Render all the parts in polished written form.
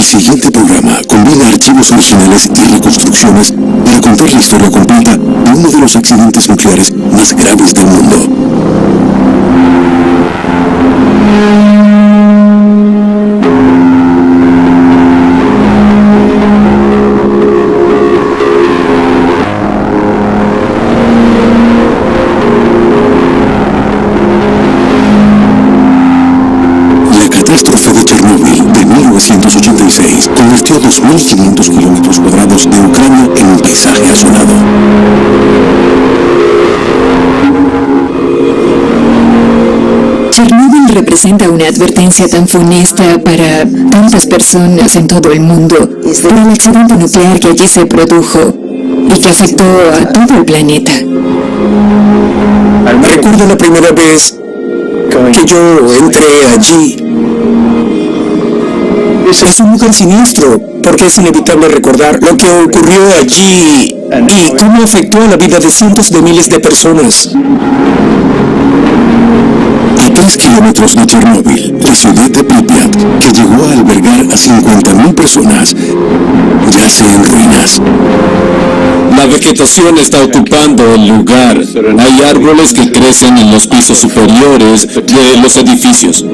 siguiente programa combina archivos originales y reconstrucciones para contar la historia completa de uno de los accidentes nucleares más graves del mundo. La catástrofe de Chernóbil de 1986 convirtió 2.500 kilómetros cuadrados de Ucrania en un paisaje asolado. Chernóbil representa una advertencia tan funesta para tantas personas en todo el mundo por el accidente nuclear que allí se produjo y que afectó a todo el planeta. Recuerdo la primera vez que yo entré allí. Es un lugar siniestro, porque es inevitable recordar lo que ocurrió allí y cómo afectó a la vida de cientos de miles de personas. A 3 kilómetros de Chernóbil, la ciudad de Pripyat, que llegó a albergar a 50.000 personas, yace en ruinas. La vegetación está ocupando el lugar. Hay árboles que crecen en los pisos superiores de los edificios.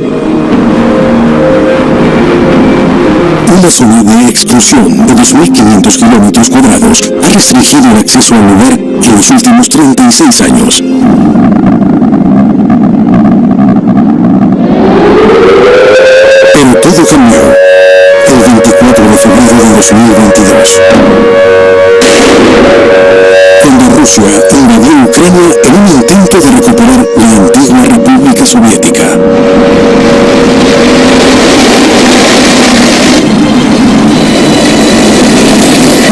Una zona de exclusión de 2.500 kilómetros cuadrados ha restringido el acceso al lugar en los últimos 36 años. Pero todo cambió el 24 de febrero de 2022. Cuando Rusia invadió Ucrania en un intento de recuperar la antigua República Soviética.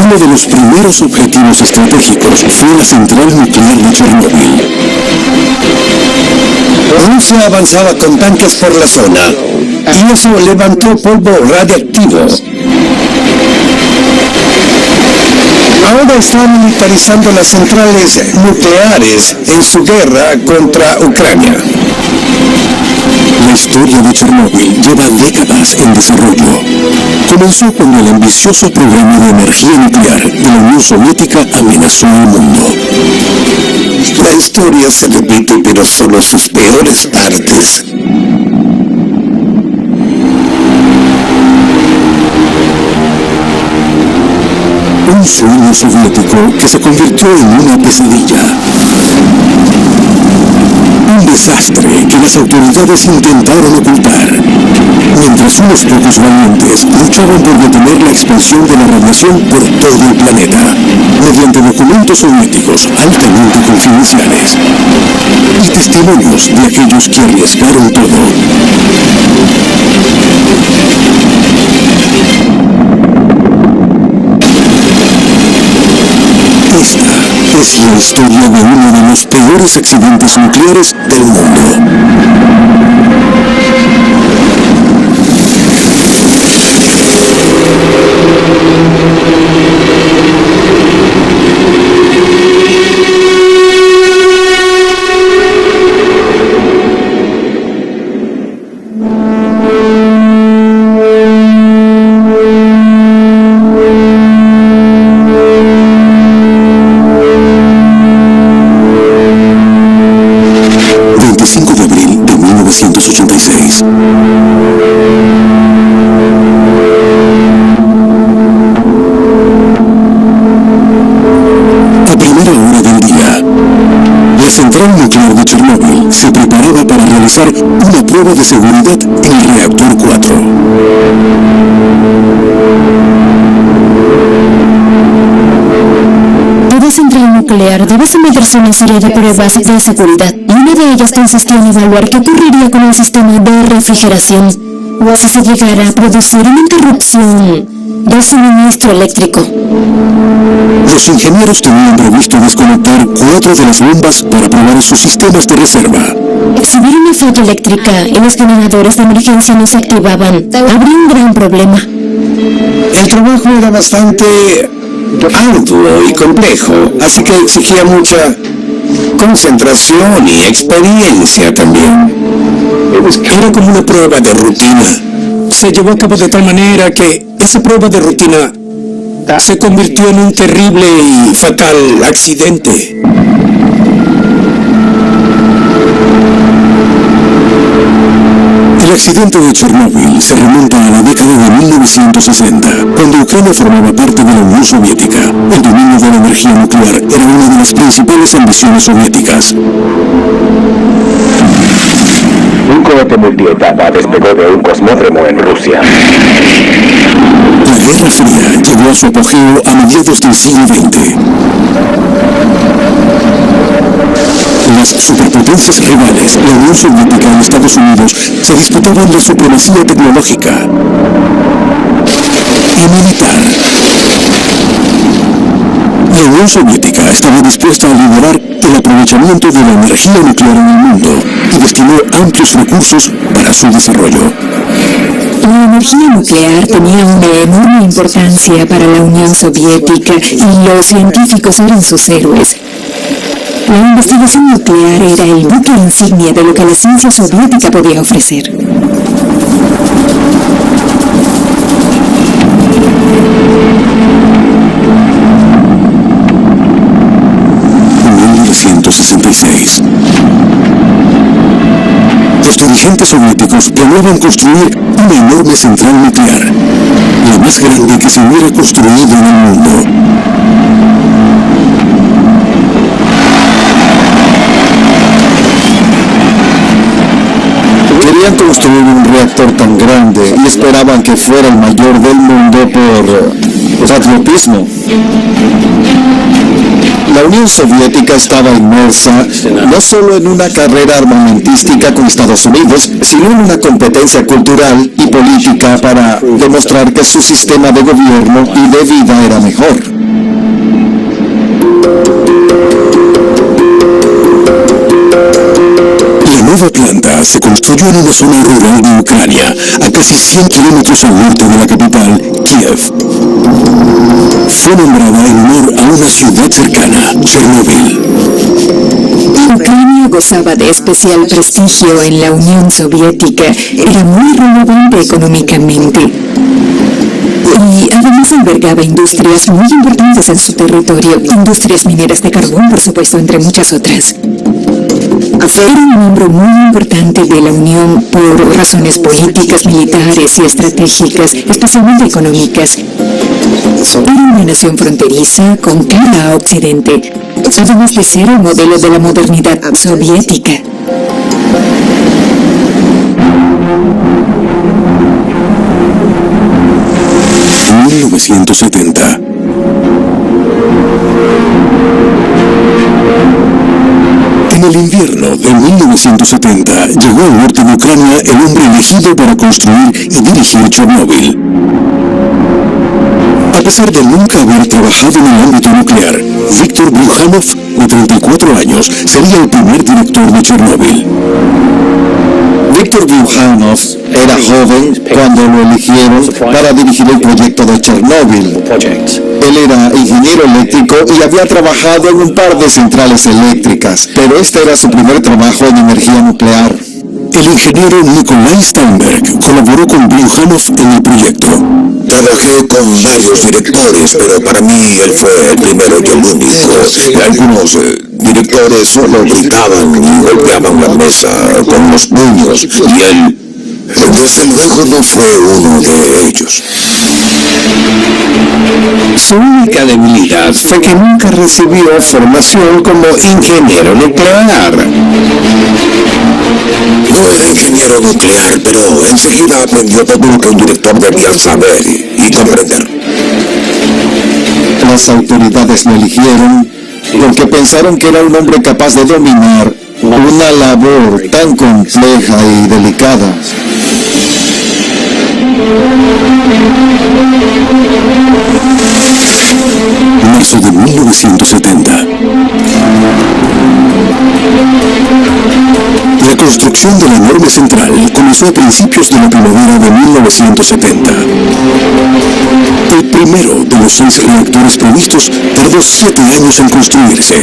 Uno de los primeros objetivos estratégicos fue la central nuclear de Chernóbil. Rusia avanzaba con tanques por la zona, y eso levantó polvo radiactivo. Ahora está militarizando las centrales nucleares en su guerra contra Ucrania. La historia de Chernóbil lleva décadas en desarrollo. Comenzó cuando el ambicioso programa de energía nuclear de la Unión Soviética amenazó al mundo. La historia se repite, pero solo sus peores partes. Un sueño soviético que se convirtió en una pesadilla. Un desastre que las autoridades intentaron ocultar, mientras unos pocos valientes luchaban por detener la expansión de la radiación por todo el planeta, mediante documentos soviéticos altamente confidenciales y testimonios de aquellos que arriesgaron todo. Esta es la historia de uno de los peores accidentes nucleares del mundo. A primera hora del día, la central nuclear de Chernóbil se preparaba para realizar una prueba de seguridad en el reactor 4. Toda central nuclear debe someterse a una serie de pruebas de seguridad, y una de ellas consistía en evaluar qué ocurriría con el sistema de refrigeración si se llegara a producir una interrupción del suministro eléctrico. Los ingenieros tenían previsto desconectar 4 de las bombas para probar sus sistemas de reserva. Si hubiera una falla eléctrica y los generadores de emergencia no se activaban, habría un gran problema. El trabajo era bastante arduo y complejo, así que exigía mucha concentración y experiencia también. Era como una prueba de rutina. se llevó a cabo de tal manera que esa prueba de rutina se convirtió en un terrible y fatal accidente. El accidente de Chernóbil se remonta a la década de 1960, cuando Ucrania formaba parte de la Unión Soviética. El dominio de la energía nuclear era una de las principales ambiciones soviéticas. Un cohete multietapa despegó de un cosmódromo en Rusia. La Guerra Fría llegó a su apogeo a mediados del siglo XX. Las superpotencias rivales, la Unión Soviética y Estados Unidos, se disputaban la supremacía tecnológica y militar. La Unión Soviética estaba dispuesta a liderar el aprovechamiento de la energía nuclear en el mundo y destinó amplios recursos para su desarrollo. La energía nuclear tenía una enorme importancia para la Unión Soviética y los científicos eran sus héroes. La investigación nuclear era el buque insignia de lo que la ciencia soviética podía ofrecer. En 1966. Los dirigentes soviéticos planeaban construir una enorme central nuclear, la más grande que se hubiera construido en el mundo. Querían construir un reactor tan grande y esperaban que fuera el mayor del mundo por patriotismo. La Unión Soviética estaba inmersa no solo en una carrera armamentística con Estados Unidos, sino en una competencia cultural y política para demostrar que su sistema de gobierno y de vida era mejor. La nueva planta se construyó en una zona rural de Ucrania, a casi 100 kilómetros al norte de la capital, Kiev. Fue nombrada en honor a una ciudad cercana, Chernóbil. Ucrania gozaba de especial prestigio en la Unión Soviética, era muy relevante económicamente y además albergaba industrias muy importantes en su territorio, industrias mineras de carbón, por supuesto, entre muchas otras. Era un miembro muy importante de la Unión por razones políticas, militares y estratégicas, especialmente económicas. Era una nación fronteriza con cara a Occidente, además de ser el modelo de la modernidad soviética. En 1970. En el invierno de 1970 llegó al norte de Ucrania el hombre elegido para construir y dirigir Chernóbil. A pesar de nunca haber trabajado en el ámbito nuclear, Viktor Bukhanov, de 34 años, sería el primer director de Chernóbil. Viktor Bukhanov era joven cuando lo eligieron para dirigir el proyecto de Chernóbil. Él era ingeniero eléctrico y había trabajado en un par de centrales eléctricas, pero este era su primer trabajo en energía nuclear. El ingeniero Nikolai Steinberg colaboró con Bukhanov en el proyecto. Trabajé con varios directores, pero para mí él fue el primero y el único. Algunos directores solo gritaban y golpeaban la mesa con los puños, y él, desde luego, no fue uno de ellos. Su única debilidad fue que nunca recibió formación como ingeniero nuclear. No era ingeniero nuclear, pero enseguida aprendió todo lo que un director debía saber y comprender. Las autoridades lo eligieron porque pensaron que era un hombre capaz de dominar una labor tan compleja y delicada. Marzo de 1970. La construcción de la enorme central comenzó a principios de la primavera de 1970. El primero de los 6 reactores previstos tardó 7 años en construirse.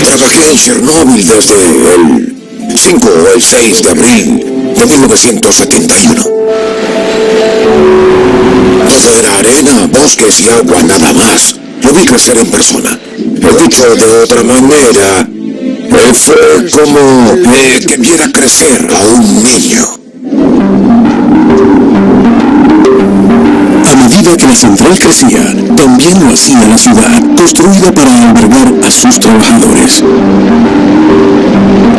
Trabajé en Chernóbil desde el 5 o el 6 de abril de 1971. Todo era arena, bosques y agua, nada más. Lo vi crecer en persona. Dicho de otra manera, fue como que viera crecer a un niño. A medida que la central crecía, también lo hacía la ciudad, construida para albergar a sus trabajadores.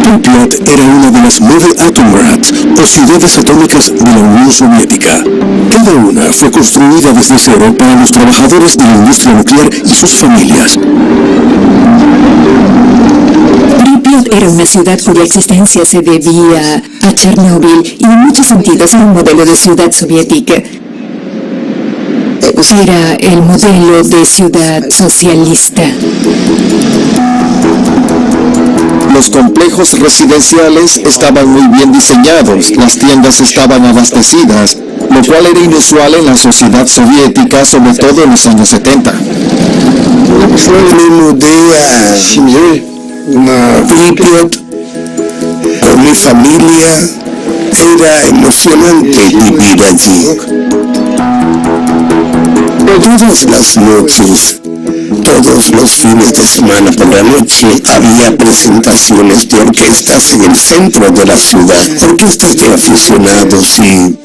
Pripyat era una de las Model Atomgrad, o ciudades atómicas de la Unión Soviética. Cada una fue construida desde cero para los trabajadores de la industria nuclear y sus familias. Pripyat era una ciudad cuya existencia se debía a Chernóbil y en muchos sentidos era un modelo de ciudad soviética. Era el modelo de ciudad socialista. Los complejos residenciales estaban muy bien diseñados, las tiendas estaban abastecidas, lo cual era inusual en la sociedad soviética, sobre todo en los años 70. Me mudé a Pripyat con mi familia. Era emocionante vivir allí. Todas las noches, todos los fines de semana por la noche, había presentaciones de orquestas en el centro de la ciudad. Orquestas de aficionados y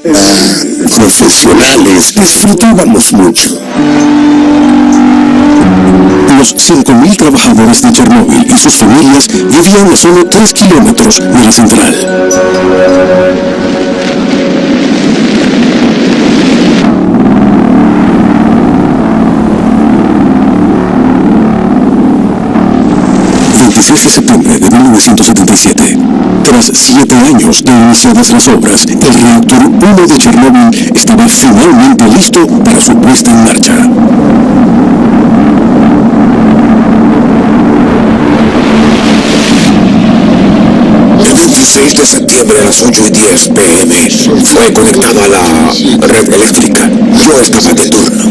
profesionales. Disfrutábamos mucho. Los 5.000 trabajadores de Chernóbil y sus familias vivían a solo 3 kilómetros de la central. El 16 de septiembre de 1977, tras 7 años de iniciadas las obras, el reactor 1 de Chernóbil estaba finalmente listo para su puesta en marcha. El 26 de septiembre a las 8:10 p.m. fue conectado a la red eléctrica. Yo estaba de turno.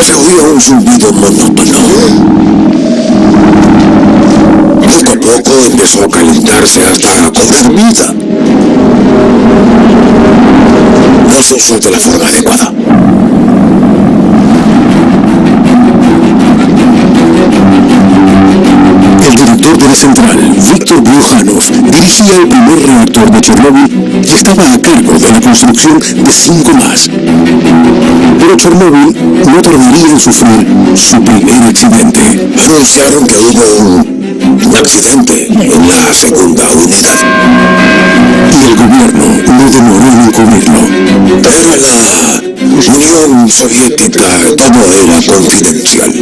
Se oía un zumbido monótono. Poco a poco empezó a calentarse hasta cobrar vida. No se usó de la forma adecuada. El director de la central, Viktor Bryukhanov, dirigía el primer reactor de Chernóbil y estaba a cargo de la construcción de 5 más. Pero Chernóbil no tardaría en sufrir su primer accidente. Anunciaron que hubo un accidente en la segunda unidad. Y el gobierno no demoró en encubrirlo. Pero en la Unión Soviética todo era confidencial.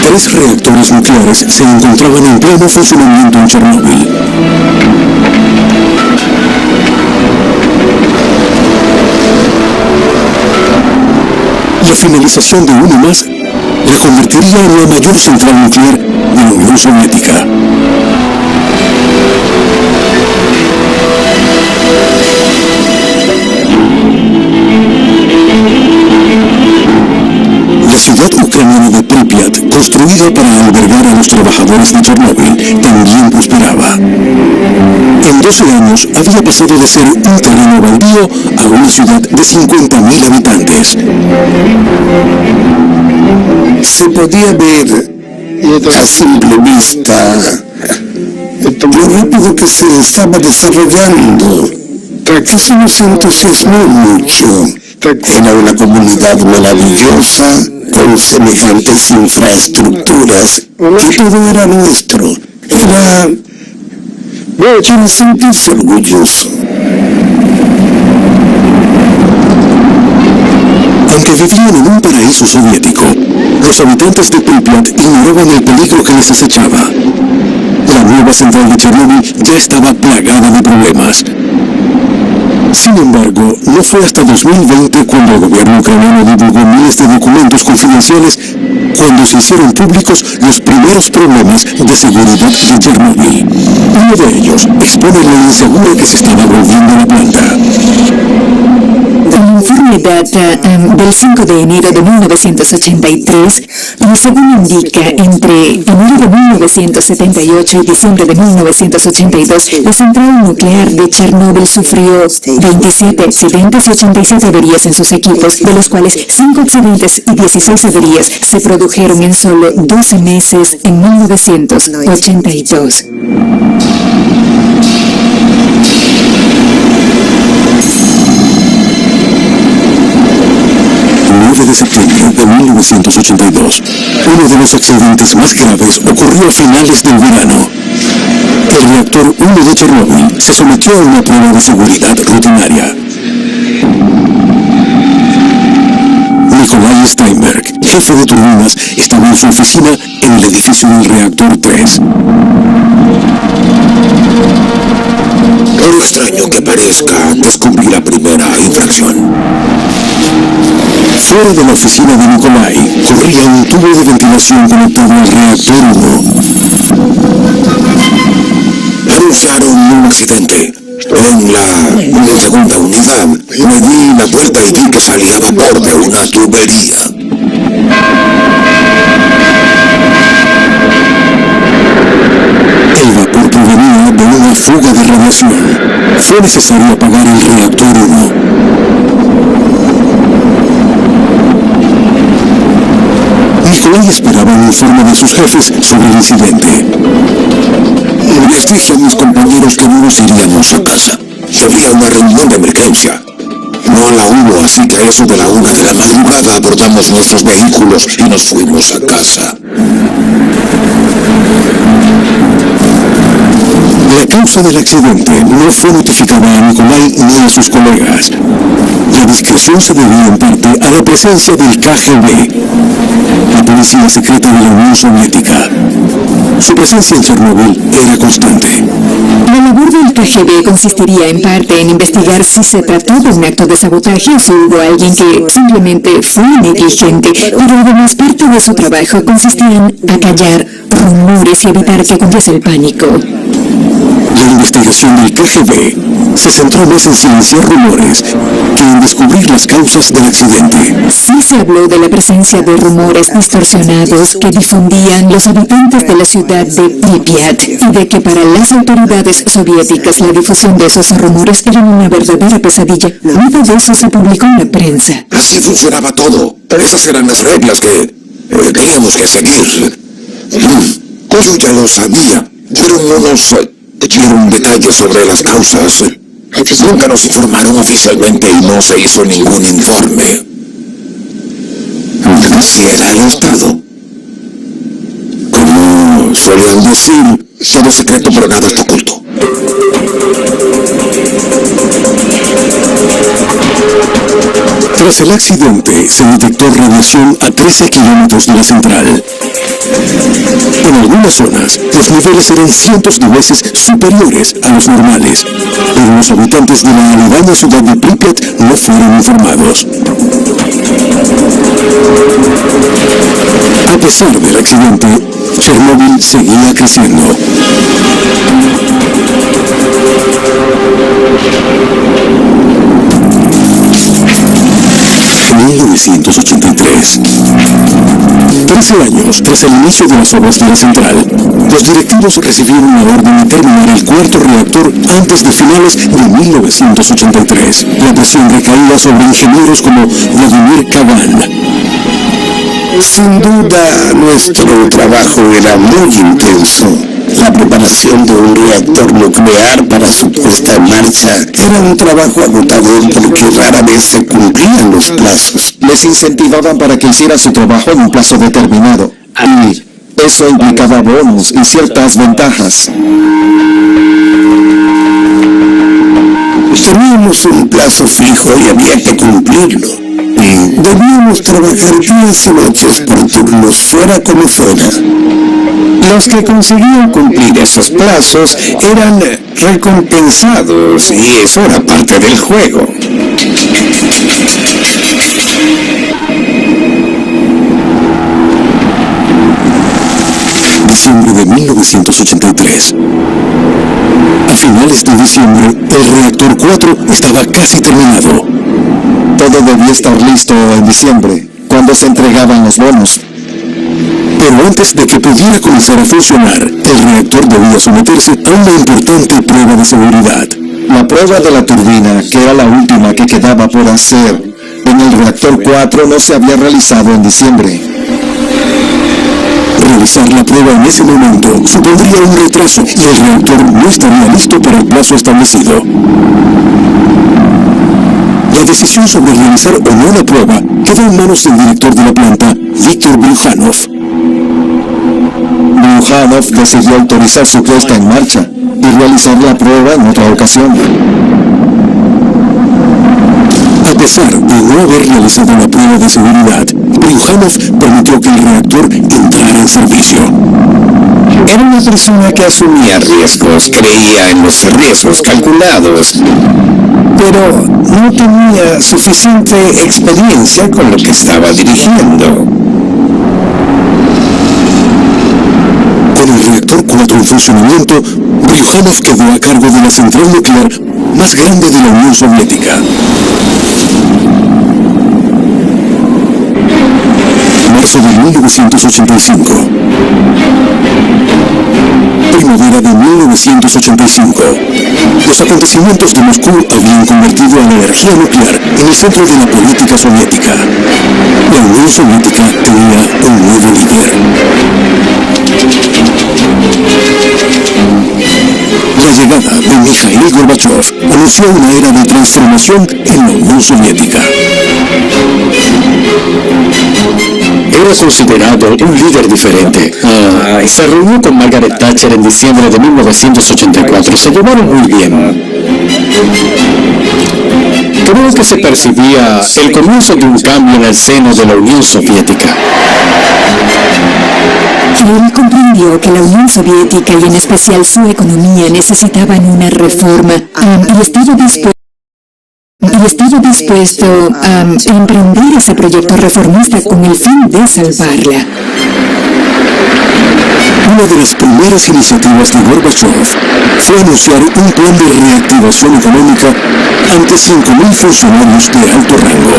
Tres reactores nucleares se encontraban en pleno funcionamiento en Chernóbil. La finalización de uno más la convertiría en la mayor central nuclear de la Unión Soviética. La ciudad ucraniana de Pripyat, construida para albergar a los trabajadores de Chernóbil, también prosperaba. En 12 años había pasado de ser un terreno baldío a una ciudad de 50.000 habitantes. Se podía ver a simple vista lo rápido que se estaba desarrollando. Eso nos entusiasmó mucho. Era una comunidad maravillosa, con semejantes infraestructuras, y todo era nuestro. Era para sentirse orgulloso. Aunque vivían en un paraíso soviético, los habitantes de Pripyat ignoraban el peligro que les acechaba. La nueva central de Chernóbil ya estaba plagada de problemas. Sin embargo, no fue hasta 2020 cuando el gobierno ucraniano divulgó miles de documentos confidenciales cuando se hicieron públicos los primeros problemas de seguridad de Chernóbil. Uno de ellos expone lo insegura que se estaba volviendo la planta. Un informe data del 5 de enero de 1983 y según indica, entre enero de 1978 y diciembre de 1982, la central nuclear de Chernóbil sufrió 27 accidentes y 87 averías en sus equipos, de los cuales 5 accidentes y 16 averías se produjeron en solo 12 meses en 1982. 9 de septiembre de 1982. Uno de los accidentes más graves ocurrió a finales del verano. El reactor 1 de Chernóbil se sometió a una prueba de seguridad rutinaria. Nikolai Steinberg, jefe de turbinas, estaba en su oficina en el edificio del reactor 3. Por extraño que parezca, descubrí la primera infracción. Fuera de la oficina de Nikolai, corría un tubo de ventilación conectado al reactor 1. Anunciaron un accidente. En la segunda unidad, medí la puerta y vi que salía vapor de una tubería. El vapor provenía de una fuga de radiación. Fue necesario apagar el reactor 1. Nikolai esperaba un informe de sus jefes sobre el incidente. Les dije a mis compañeros que no nos iríamos a casa. Había una reunión de emergencia. No a la 1, así que a eso de la 1 de la madrugada abordamos nuestros vehículos y nos fuimos a casa. La causa del accidente no fue notificada a Nikolai ni a sus colegas. La discreción se debió en parte a la presencia del KGB, la policía secreta de la Unión Soviética. Su presencia en Chernóbil era constante. La labor del KGB consistiría en parte en investigar si se trató de un acto de sabotaje o si hubo alguien que simplemente fue negligente, pero además parte de su trabajo consistía en acallar rumores y evitar que cundiese el pánico. La investigación del KGB se centró más en silenciar rumores que en descubrir las causas del accidente. Sí se habló de la presencia de rumores distorsionados que difundían los habitantes de la ciudad de Pripyat y de que para las autoridades soviéticas la difusión de esos rumores era una verdadera pesadilla. Nada de eso se publicó en la prensa. Así funcionaba todo. Esas eran las reglas que teníamos que seguir. Yo ya lo sabía. Pero no nos dieron detalles sobre las causas. Nunca nos informaron oficialmente y no se hizo ningún informe. Así era el Estado. Como suelen decir, todo secreto pero nada está oculto. Tras el accidente, se detectó radiación a 13 kilómetros de la central. En algunas zonas, los niveles eran cientos de veces superiores a los normales, pero los habitantes de la aledaña ciudad de Pripyat no fueron informados. A pesar del accidente, Chernóbil seguía creciendo. En 1983, 13 años tras el inicio de las obras de la central, los directivos recibieron la orden de terminar el cuarto reactor antes de finales de 1983. La presión recaía sobre ingenieros como Vladimir Kagan. Sin duda, nuestro trabajo era muy intenso. La preparación de un reactor nuclear para su puesta en marcha era un trabajo agotador porque rara vez se cumplían los plazos. Les incentivaban para que hicieran su trabajo en un plazo determinado. Y eso implicaba bonos y ciertas ventajas. Teníamos un plazo fijo y había que cumplirlo. y debíamos trabajar días y noches por turnos, fuera como fuera. Los que conseguían cumplir esos plazos eran recompensados y eso era parte del juego. Diciembre de 1983. A finales de diciembre, el reactor 4 estaba casi terminado. Todo debía estar listo en diciembre, cuando se entregaban los bonos. Pero antes de que pudiera comenzar a funcionar, el reactor debía someterse a una importante prueba de seguridad. La prueba de la turbina, que era la última que quedaba por hacer en el reactor 4, no se había realizado en diciembre. Realizar la prueba en ese momento supondría un retraso y el reactor no estaría listo para el plazo establecido. La decisión sobre realizar o no la prueba quedó en manos del director de la planta, Viktor Bryukhanov. Bryukhanov decidió autorizar su puesta en marcha y realizar la prueba en otra ocasión. A pesar de no haber realizado la prueba de seguridad, Bryukhanov permitió que el reactor entrara en servicio. Era una persona que asumía riesgos, creía en los riesgos calculados, pero no tenía suficiente experiencia con lo que estaba dirigiendo. Con el reactor 4 en funcionamiento, Bryukhanov quedó a cargo de la central nuclear más grande de la Unión Soviética. Marzo de 1985. Primavera de 1985. Los acontecimientos de Moscú habían convertido a la energía nuclear en el centro de la política soviética. La Unión Soviética tenía un nuevo líder. La llegada de Mikhail Gorbachev anunció una era de transformación en la Unión Soviética. Era considerado un líder diferente. Se reunió con Margaret Thatcher en diciembre de 1984. Se llevaron muy bien. Creo que se percibía el comienzo de un cambio en el seno de la Unión Soviética. Él comprendió que la Unión Soviética y en especial su economía necesitaban una reforma y estaba dispuesto a emprender ese proyecto reformista con el fin de salvarla. Una de las primeras iniciativas de Gorbachev fue anunciar un plan de reactivación económica ante 5.000 funcionarios de alto rango.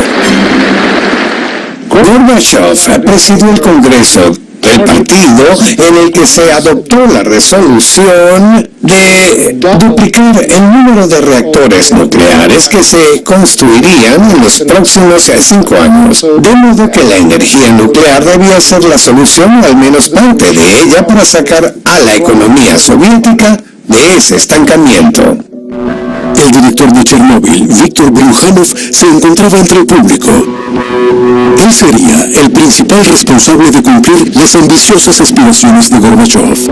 Gorbachev presidió el Congreso del partido en el que se adoptó la resolución de duplicar el número de reactores nucleares que se construirían en los próximos 5 años, de modo que la energía nuclear debía ser la solución, o al menos parte de ella, para sacar a la economía soviética de ese estancamiento. El director de Chernóbil, Viktor Bryukhanov, se encontraba entre el público. Él sería el principal responsable de cumplir las ambiciosas aspiraciones de Gorbachev.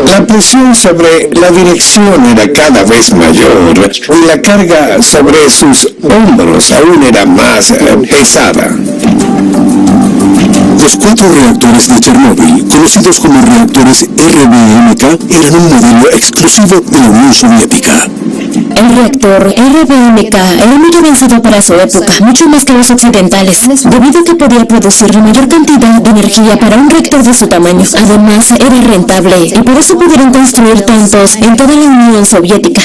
La presión sobre la dirección era cada vez mayor y la carga sobre sus hombros aún era más pesada. Los 4 reactores de Chernóbil, conocidos como reactores RBMK, eran un modelo exclusivo de la Unión Soviética. El reactor RBMK era muy avanzado para su época, mucho más que los occidentales, debido a que podía producir la mayor cantidad de energía para un reactor de su tamaño. Además, era rentable y por eso pudieron construir tantos en toda la Unión Soviética.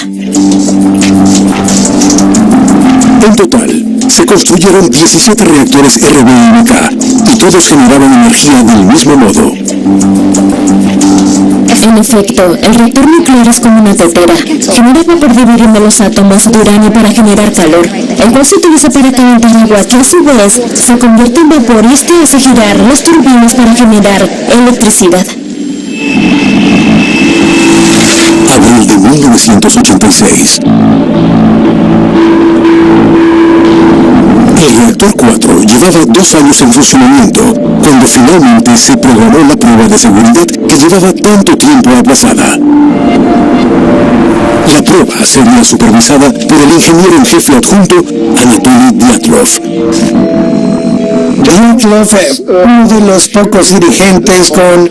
En total, se construyeron 17 reactores RBMK y todos generaban energía del mismo modo. En efecto, el reactor nuclear es como una tetera. Genera vapor dividiendo los átomos de uranio para generar calor, el cual se utiliza para calentar agua, que a su vez se convierte en vapor y este hace girar las turbinas para generar electricidad. Abril de 1986. El reactor 4 llevaba 2 años en funcionamiento, cuando finalmente se programó la prueba de seguridad que llevaba tanto tiempo aplazada. La prueba sería supervisada por el ingeniero en jefe adjunto Anatoly Dyatlov. Dyatlov, uno de los pocos dirigentes con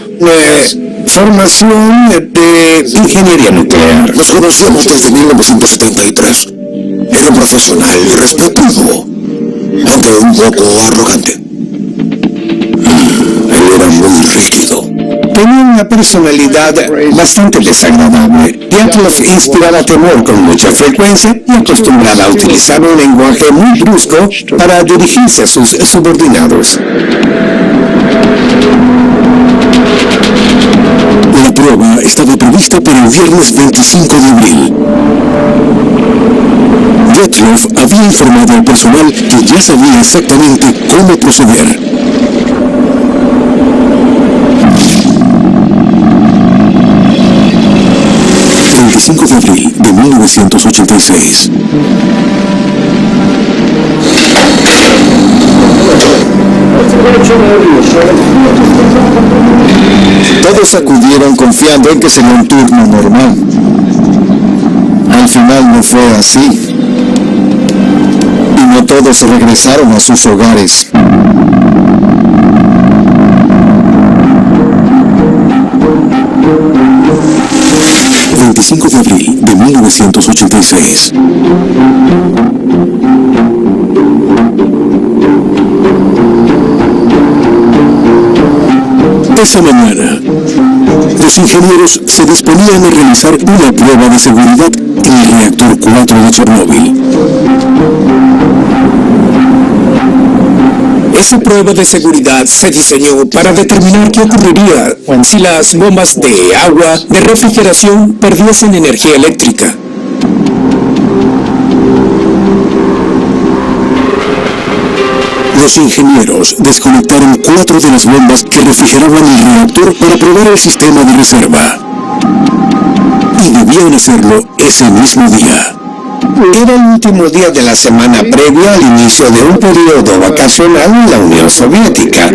formación de ingeniería nuclear. Nos conocíamos desde 1973. Era un profesional respetuoso, aunque un poco arrogante. Él era muy rígido. Tenía una personalidad bastante desagradable. Dyatlov inspiraba temor con mucha frecuencia y acostumbraba a utilizar un lenguaje muy brusco para dirigirse a sus subordinados. La prueba estaba prevista para el viernes 25 de abril. Dyatlov había informado al personal que ya sabía exactamente cómo proceder. El 25 de abril de 1986. Todos acudieron confiando en que sería un turno normal. Al final no fue así. Y no todos regresaron a sus hogares. El 25 de abril de 1986. Esa mañana, los ingenieros se disponían a realizar una prueba de seguridad en el reactor 4 de Chernóbil. Esa prueba de seguridad se diseñó para determinar qué ocurriría si las bombas de agua de refrigeración perdiesen energía eléctrica. Los ingenieros desconectaron 4 de las bombas que refrigeraban el reactor para probar el sistema de reserva. Y debían hacerlo ese mismo día. Era el último día de la semana previa al inicio de un periodo vacacional en la Unión Soviética.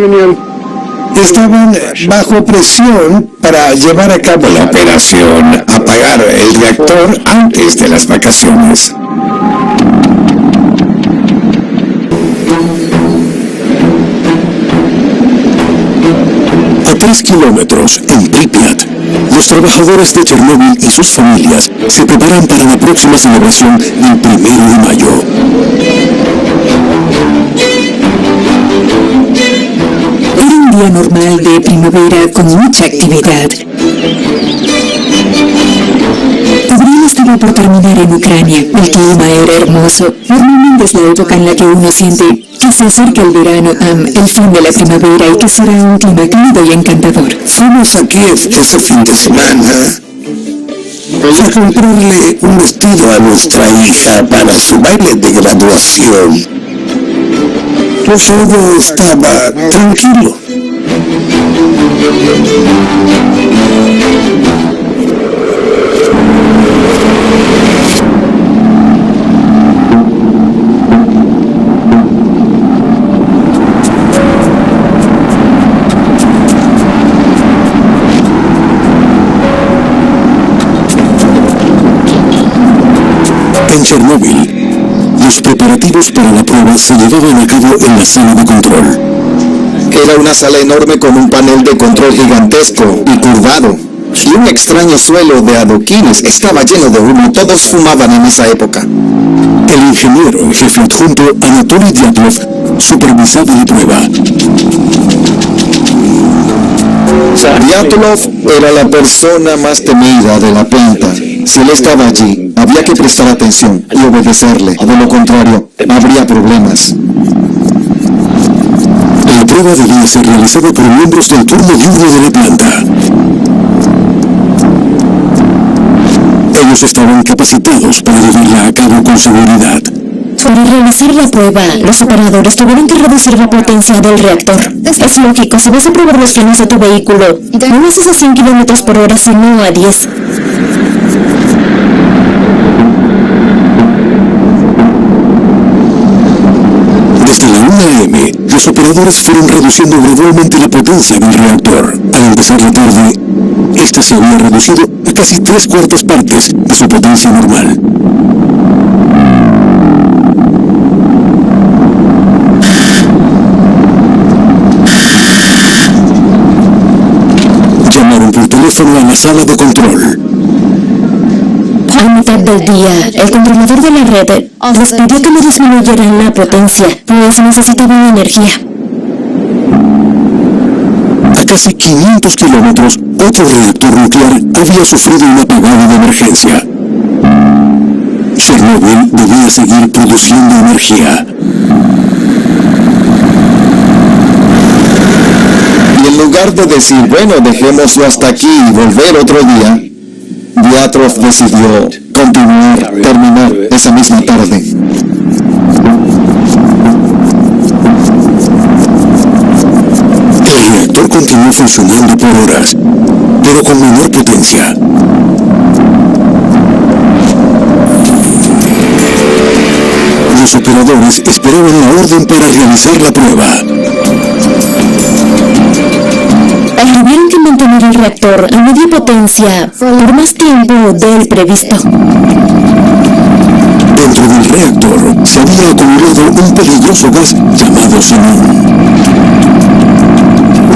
Estaban bajo presión para llevar a cabo la operación, apagar el reactor antes de las vacaciones. A 3 kilómetros, en Pripyat, los trabajadores de Chernóbil y sus familias se preparan para la próxima celebración del 1 de mayo. Era un día normal de primavera con mucha actividad. Abril estaba por terminar en Ucrania. El clima era hermoso. Normalmente es la época en la que uno siente que se acerca el verano, el fin de la primavera y que será un clima cálido y encantador. Fuimos a Kiev ese fin de semana a comprarle un vestido a nuestra hija para su baile de graduación. Todo estaba tranquilo. En Chernóbil, los preparativos para la prueba se llevaban a cabo en la sala de control. Era una sala enorme con un panel de control gigantesco y curvado. Y un extraño suelo de adoquines estaba lleno de humo. Todos fumaban en esa época. El ingeniero en jefe adjunto Anatoly Dyatlov supervisaba la prueba. Dyatlov era la persona más temida de la planta. Si él estaba allí, había que prestar atención y obedecerle. De lo contrario, habría problemas. La prueba debía ser realizada por miembros del turno diurno de la planta. Ellos estaban capacitados para llevarla a cabo con seguridad. Para realizar la prueba, los operadores tuvieron que reducir la potencia del reactor. Es lógico, si vas a probar los frenos de tu vehículo, no lo haces a 100 km por hora, sino a 10. Desde la 1 AM, los operadores fueron reduciendo gradualmente la potencia del reactor. Al empezar la tarde, esta se había reducido a casi 3/4 partes de su potencia normal. Llamaron por teléfono a la sala de control. A mitad del día, el controlador de la red les pidió que no disminuyeran la potencia, pues necesitaban energía. A casi 500 kilómetros, otro reactor nuclear había sufrido un apagado de emergencia. Chernobyl debía seguir produciendo energía. Y en lugar de decir, bueno, dejémoslo hasta aquí y volver otro día, Dyatlov decidió terminar esa misma tarde. El reactor continuó funcionando por horas, pero con menor potencia. Los operadores esperaban la orden para realizar la prueba. Tuvieron que mantener el reactor a media potencia por más tiempo del previsto. Dentro del reactor se había acumulado un peligroso gas llamado xenón.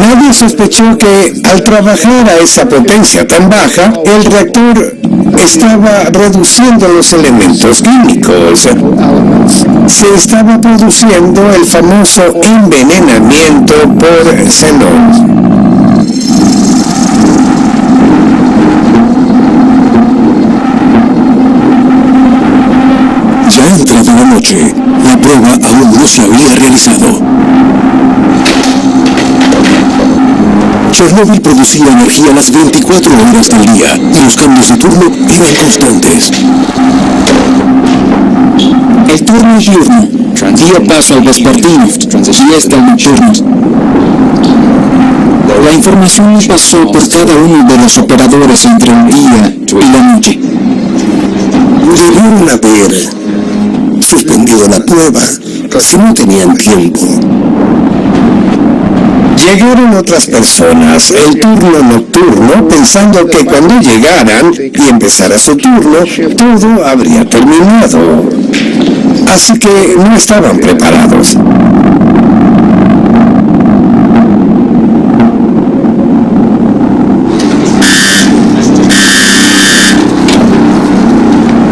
Nadie sospechó que al trabajar a esa potencia tan baja, el reactor estaba reduciendo los elementos químicos. Se estaba produciendo el famoso envenenamiento por xenón. Ya entrada la noche, la prueba aún no se había realizado. Chernobyl producía energía las 24 horas del día y los cambios de turno eran constantes. El turno es diurno, dio paso al vespertino y este al nocturno. La información pasó por cada uno de los operadores entre el día y la noche. Debieron haber suspendido la prueba si no tenían tiempo. Llegaron otras personas, el turno nocturno, pensando que cuando llegaran y empezara su turno, todo habría terminado. Así que no estaban preparados.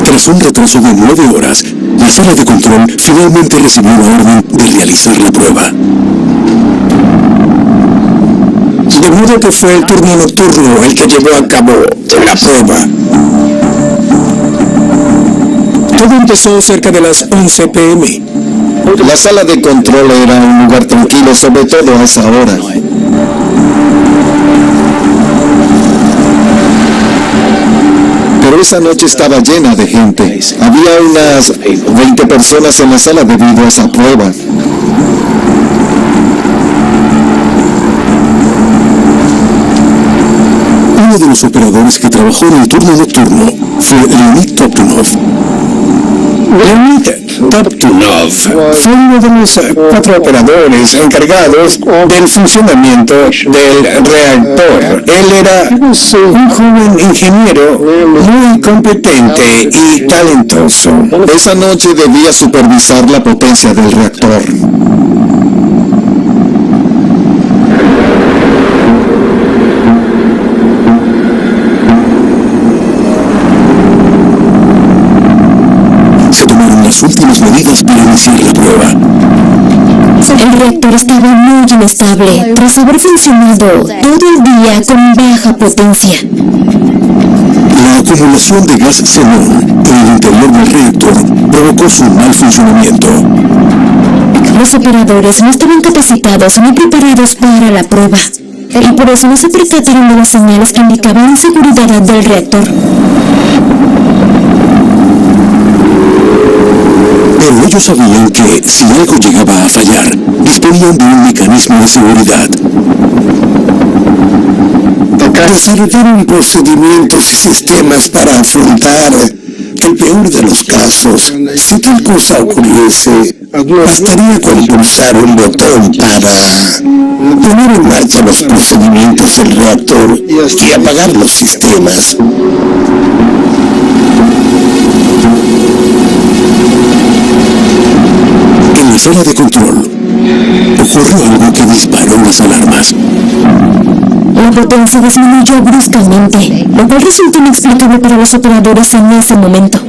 Tras un retraso de 9 horas, la sala de control finalmente recibió la orden de realizar la prueba. De modo que fue el turno nocturno el que llevó a cabo la prueba. Todo empezó cerca de las 11 p.m. La sala de control era un lugar tranquilo, sobre todo a esa hora. Pero esa noche estaba llena de gente. Había unas 20 personas en la sala debido a esa prueba. Uno de los operadores que trabajó en el turno nocturno fue Leonid Toptunov. Leonid Toptunov fue uno de los 4 operadores encargados del funcionamiento del reactor. Él era un joven ingeniero muy competente y talentoso. Esa noche debía supervisar la potencia del reactor. Las últimas medidas para iniciar la prueba. El reactor estaba muy inestable, tras haber funcionado todo el día con baja potencia. La acumulación de gas xenón en el interior del reactor provocó su mal funcionamiento. Los operadores no estaban capacitados ni preparados para la prueba, y por eso no se percataron de las señales que indicaban inseguridad del reactor. Pero ellos sabían que, si algo llegaba a fallar, disponían de un mecanismo de seguridad. Desarrollaron procedimientos y sistemas para afrontar el peor de los casos, si tal cosa ocurriese, bastaría con pulsar un botón para poner en marcha los procedimientos del reactor y apagar los sistemas. En la sala de control ocurrió algo que disparó las alarmas. La potencia disminuyó bruscamente, lo cual resultó inexplicable para los operadores en ese momento.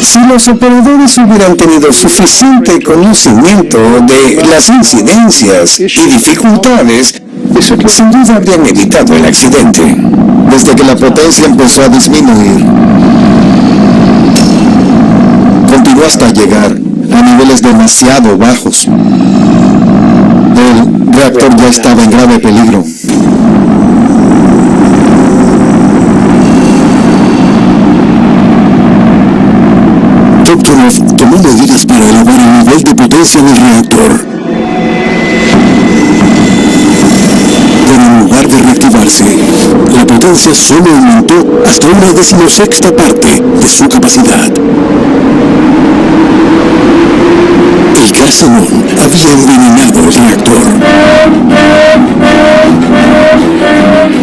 Si los operadores hubieran tenido suficiente conocimiento de las incidencias y dificultades, sin duda habrían evitado el accidente. Desde que la potencia empezó a disminuir, continuó hasta llegar a niveles demasiado bajos. El reactor ya estaba en grave peligro. Doktorov tomó medidas para elevar el nivel de potencia del reactor. Pero en lugar de reactivarse, la potencia solo aumentó hasta una 16ª parte de su capacidad. El gas xenón había envenenado el reactor.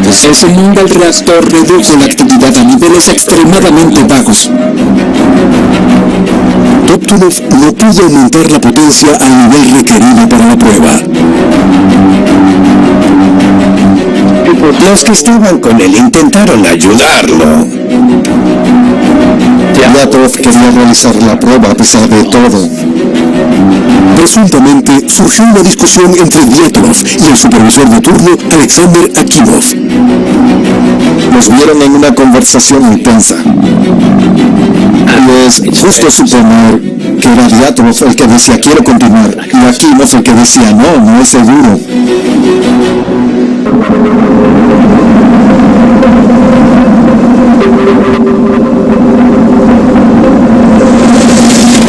El xenón del reactor redujo la actividad a niveles extremadamente bajos. Doktorov no pudo aumentar la potencia al nivel requerido para la prueba. Los que estaban con él intentaron ayudarlo. Dyatlov quería realizar la prueba a pesar de todo. Presuntamente surgió una discusión entre Dyatlov y el supervisor de turno, Alexander Akimov. Los vieron en una conversación intensa. Y es justo suponer que era Dyatlov el que decía quiero continuar y Akimov el que decía no es seguro.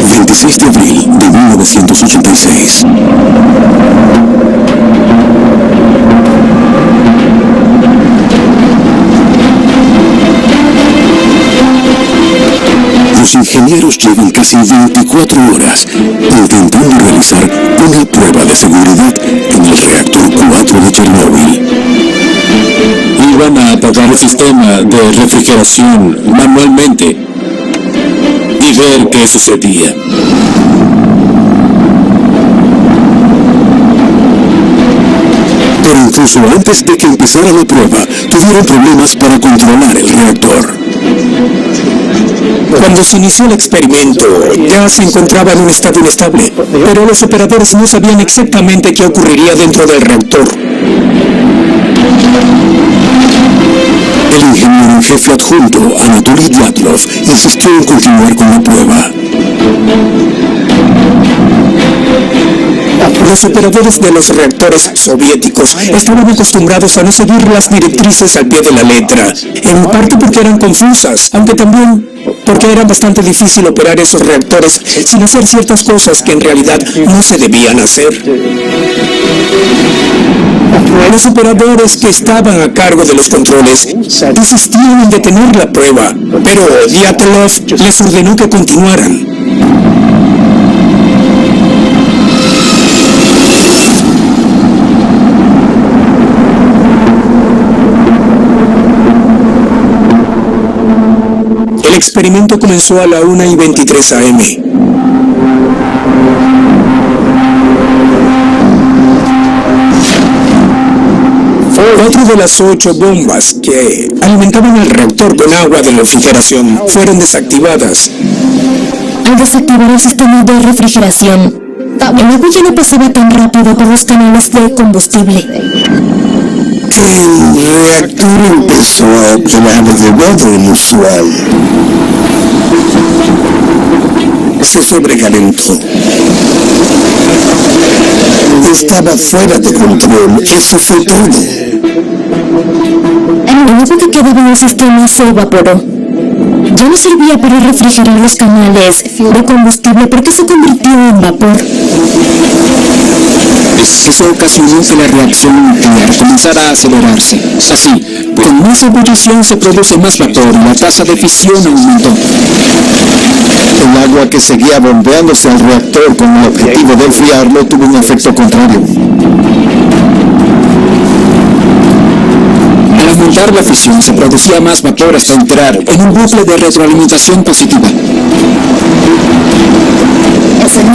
El 26 de abril de 1986. Los ingenieros llevan casi 24 horas intentando realizar una prueba de seguridad en el reactor 4 de Chernóbil. Iban a apagar el sistema de refrigeración manualmente y ver qué sucedía. Pero incluso antes de que empezara la prueba, tuvieron problemas para controlar el reactor. Cuando se inició el experimento, ya se encontraba en un estado inestable, pero los operadores no sabían exactamente qué ocurriría dentro del reactor. El ingeniero en jefe adjunto, Anatoly Dyatlov, insistió en continuar con la prueba. Los operadores de los reactores soviéticos estaban acostumbrados a no seguir las directrices al pie de la letra, en parte porque eran confusas, aunque también porque era bastante difícil operar esos reactores sin hacer ciertas cosas que en realidad no se debían hacer. Los operadores que estaban a cargo de los controles insistían en detener la prueba, pero Dyatlov les ordenó que continuaran. El experimento comenzó a la 1:23 AM. Cuatro de las 8 bombas que alimentaban el reactor con agua de refrigeración fueron desactivadas. Al desactivar el sistema de refrigeración, el agua ya no pasaba tan rápido por los canales de combustible. El reactor empezó a operar de modo inusual. Se sobrecalentó. Estaba fuera de control. Eso fue todo. El agua que quedaba en el sistema se evaporó. Ya no servía para refrigerar los canales de combustible porque se convirtió en vapor. Eso ocasionó que la reacción nuclear comenzara a acelerarse. Así, con más ebullición se produce más vapor y la tasa de fisión aumentó. El agua que seguía bombeándose al reactor con el objetivo de enfriarlo tuvo un efecto contrario. Al aumentar la fisión se producía más vapor hasta entrar en un bucle de retroalimentación positiva.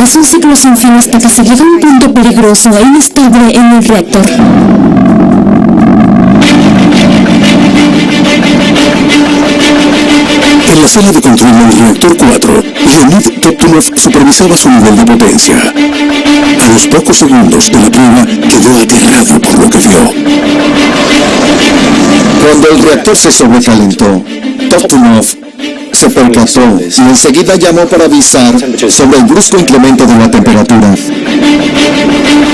Es un ciclo sin fin hasta que se llega a un punto peligroso e inestable en el reactor. En la sala de control del reactor 4, Leonid Toptunov supervisaba su nivel de potencia. A los pocos segundos de la prueba, quedó aterrado por lo que vio. Cuando el reactor se sobrecalentó, Toptunov se percató y enseguida llamó para avisar sobre el brusco incremento de la temperatura.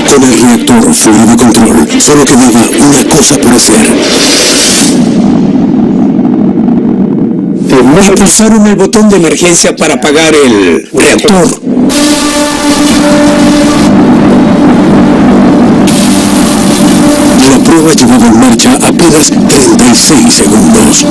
Con el reactor fuera de control, solo quedaba una cosa por hacer. Pulsaron el botón de emergencia para apagar el reactor. La prueba llevaba en marcha apenas 36 segundos.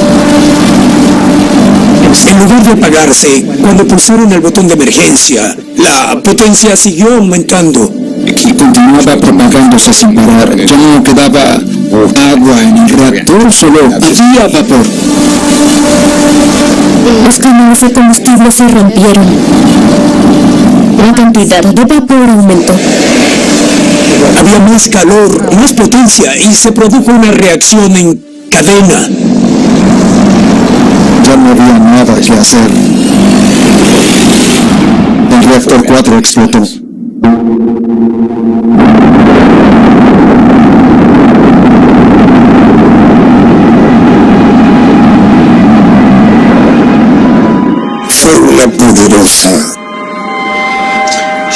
En lugar de apagarse, cuando pulsaron el botón de emergencia, la potencia siguió aumentando. Y continuaba propagándose sin parar. Ya no quedaba agua en el reactor, solo había vapor. Los canales de combustible se rompieron. La cantidad de vapor aumentó. Había más calor, más potencia y se produjo una reacción en cadena. Ya no había nada que hacer. El reactor 4 explotó. Fue una poderosa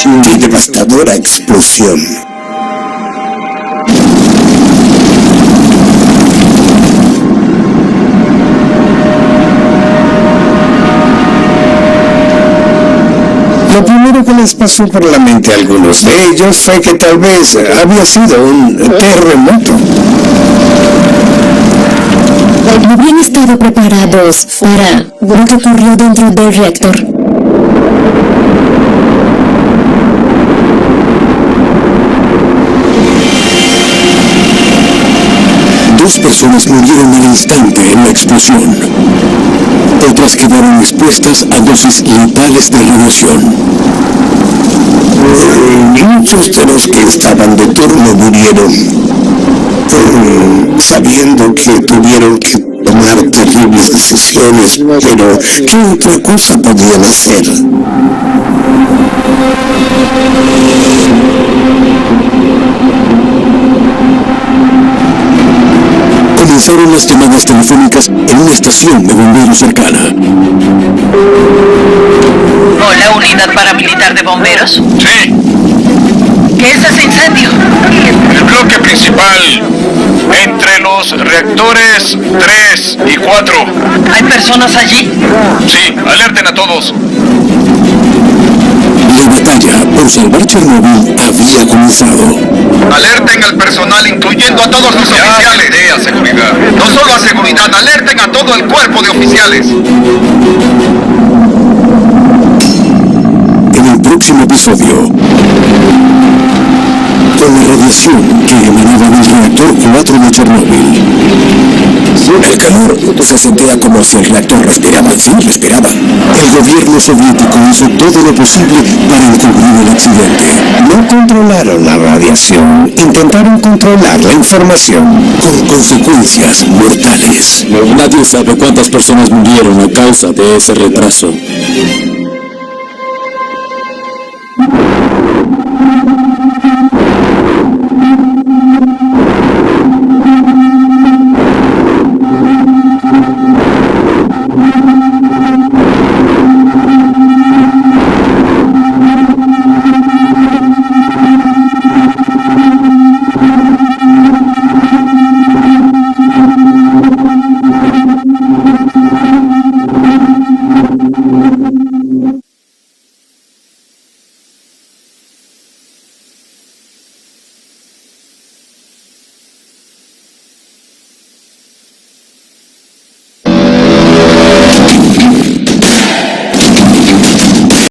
y devastadora explosión. Lo primero que les pasó por la mente a algunos de ellos fue que tal vez había sido un terremoto. No habían estado preparados para lo que ocurrió dentro del reactor. Dos personas murieron al instante en la explosión. Otras quedaron expuestas a dosis letales de radiación. Muchos de los que estaban de turno murieron, sabiendo que tuvieron que tomar terribles decisiones, pero ¿qué otra cosa podían hacer? Comenzaron las llamadas telefónicas en una estación de bomberos cercana. Hola, unidad paramilitar de bomberos. Sí, ¿Qué es ese incendio? el bloque principal entre los reactores 3 y 4. ¿Hay personas allí? Sí, alerten a todos. La batalla por salvar Chernobyl había comenzado. Alerten al personal, incluyendo a todos los oficiales. A seguridad. No solo a seguridad, alerten a todo el cuerpo de oficiales. En el próximo episodio, con la radiación que emanaba del reactor 4 de Chernobyl. El calor se sentía como si el reactor respiraba. Sí, respiraba. El gobierno soviético hizo todo lo posible para encubrir el accidente. No controlaron la radiación, intentaron controlar la información, con consecuencias mortales. Nadie sabe cuántas personas murieron a causa de ese retraso.